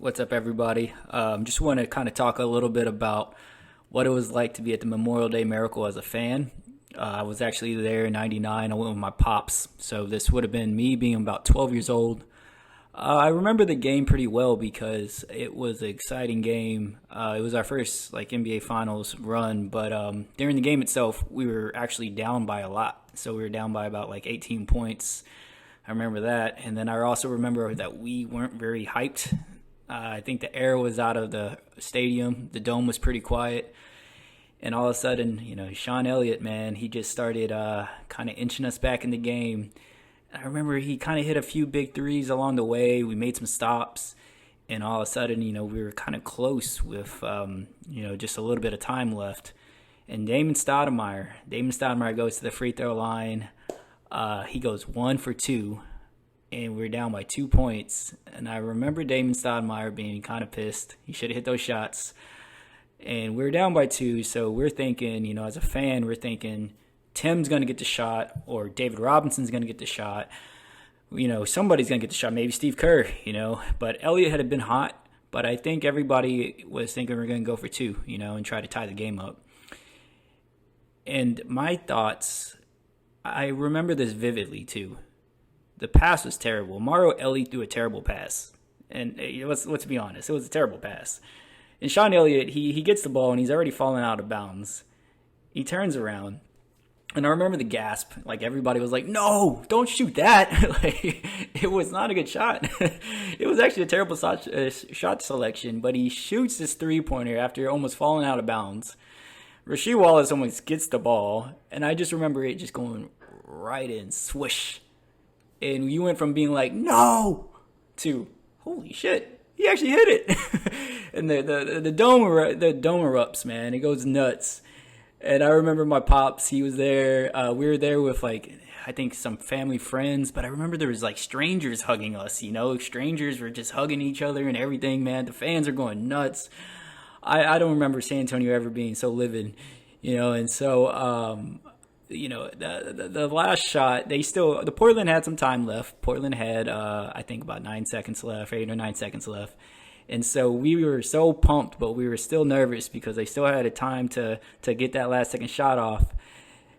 What's up, everybody? Just want to kind of talk a little bit about what it was like to be at the Memorial Day Miracle as a fan. I was actually there in '99. I went with my pops, so this would have been me being about 12 years old. I remember the game pretty well because it was an exciting game. It was our first NBA Finals run, but during the game itself, we were actually down by a lot. So we were down by about 18 points. I remember that, and then I also remember that we weren't very hyped. I think the air was out of the stadium. The dome was pretty quiet. And all of a sudden, Sean Elliott, man, he just started kind of inching us back in the game. I remember he kind of hit a few big threes along the way. We made some stops. And all of a sudden, we were kind of close with, just a little bit of time left. And Damon Stoudemire goes to the free throw line. He goes 1 for 2. And we were down by 2 points. And I remember Damon Stoudemire being kind of pissed. He should have hit those shots. And we were down by 2, so we're thinking, as a fan, we're thinking Tim's going to get the shot or David Robinson's going to get the shot. Somebody's going to get the shot, maybe Steve Kerr, But Elliott had been hot, but I think everybody was thinking we're going to go for 2, and try to tie the game up. And my thoughts, I remember this vividly, too. The pass was terrible. Mario Elliott threw a terrible pass. And let's be honest, it was a terrible pass. And Sean Elliott, he gets the ball and he's already fallen out of bounds. He turns around. And I remember the gasp. Everybody was like, no, don't shoot that. It was not a good shot. It was actually a terrible shot selection. But he shoots this three-pointer after almost falling out of bounds. Rasheed Wallace almost gets the ball. And I just remember it just going right in, swish. And you went from being like, no, to, holy shit, he actually hit it. And the dome erupts, man. It goes nuts. And I remember my pops, he was there. We were there with, I think some family friends. But I remember there was, strangers hugging us, Strangers were just hugging each other and everything, man. The fans are going nuts. I don't remember San Antonio ever being so livid, And so, the last shot, the Portland had some time left. Portland had, I think, about 9 seconds left, 8 or 9 seconds left. And so we were so pumped, but we were still nervous because they still had a time to get that last second shot off.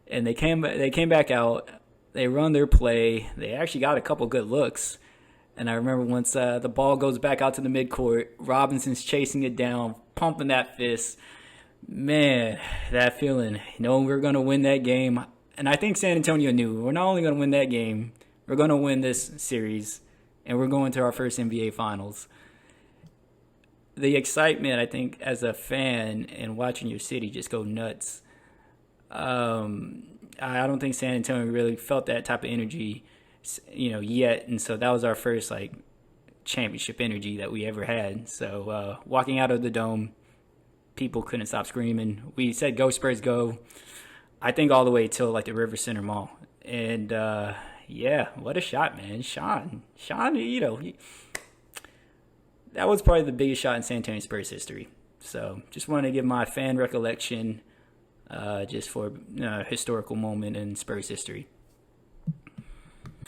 And they came back out. They run their play. They actually got a couple good looks. And I remember once the ball goes back out to the midcourt, Robinson's chasing it down, pumping that fist. Man, that feeling, knowing we're going to win that game. And I think San Antonio knew we're not only going to win that game, we're going to win this series, and we're going to our first NBA Finals. The excitement, I think, as a fan and watching your city just go nuts. I don't think San Antonio really felt that type of energy, yet. And so that was our first, championship energy that we ever had. So walking out of the dome, people couldn't stop screaming. We said, go Spurs, go. I think all the way till the River Center Mall. And what a shot, man. Sean, that was probably the biggest shot in San Antonio Spurs history. So just wanted to give my fan recollection just for a historical moment in Spurs history.